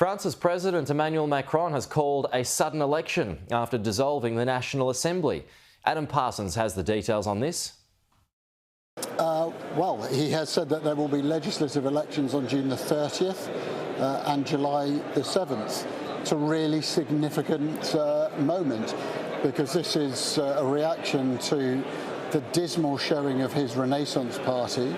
France's President Emmanuel Macron has called a sudden election after dissolving the National Assembly. Adam Parsons has the details on this. Well, he has said that there will be legislative elections on June the 30th and July the 7th. It's a really significant moment because this is a reaction to the dismal showing of his Renaissance Party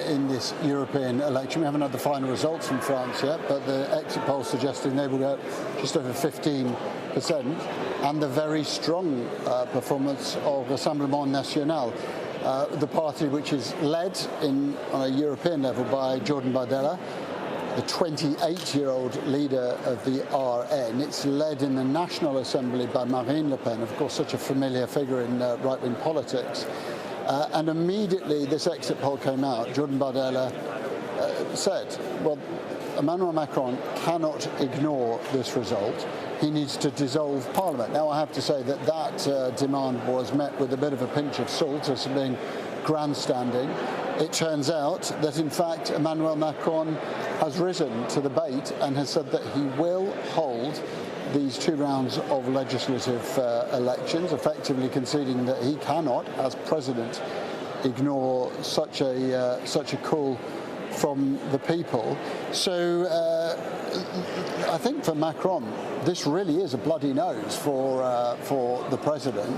in this European election. We haven't had the final results from France yet, but the exit polls suggesting they will get just over 15%, and the very strong performance of Rassemblement National, the party which is led on a European level by Jordan Bardella, the 28-year-old leader of the RN. It's led in the National Assembly by Marine Le Pen, of course such a familiar figure in right-wing politics. And immediately this exit poll came out, Jordan Bardella said, well, Emmanuel Macron cannot ignore this result. He needs to dissolve Parliament. Now, I have to say that that demand was met with a bit of a pinch of salt as being grandstanding. It turns out that, in fact, Emmanuel Macron has risen to the bait and has said that he will hold these two rounds of legislative elections, effectively conceding that he cannot, as president, ignore such a call from the people. So I think for Macron, this really is a bloody nose for the president,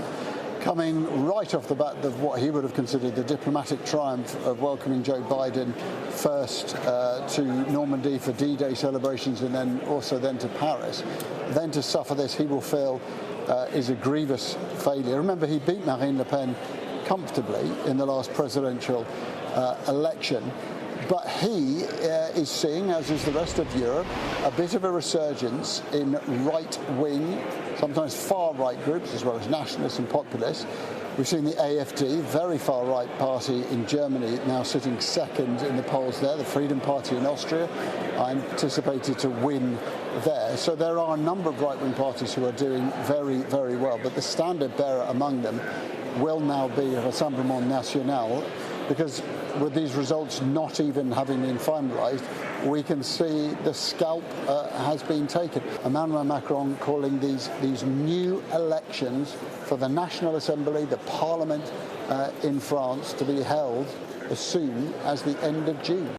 coming right off the bat of what he would have considered the diplomatic triumph of welcoming Joe Biden first to Normandy for D-Day celebrations and then to Paris. Then to suffer this, he will feel is a grievous failure. Remember, he beat Marine Le Pen comfortably in the last presidential election. But he is seeing, as is the rest of Europe, a bit of a resurgence in right-wing, sometimes far-right groups, as well as nationalists and populists. We've seen the AfD, very far-right party in Germany, now sitting second in the polls there. The Freedom Party in Austria are anticipated to win there. So there are a number of right-wing parties who are doing very, very well. But the standard bearer among them will now be Rassemblement National, because with these results not even having been finalised, we can see the scalp has been taken. Emmanuel Macron calling these new elections for the National Assembly, the Parliament in France, to be held as soon as the end of June.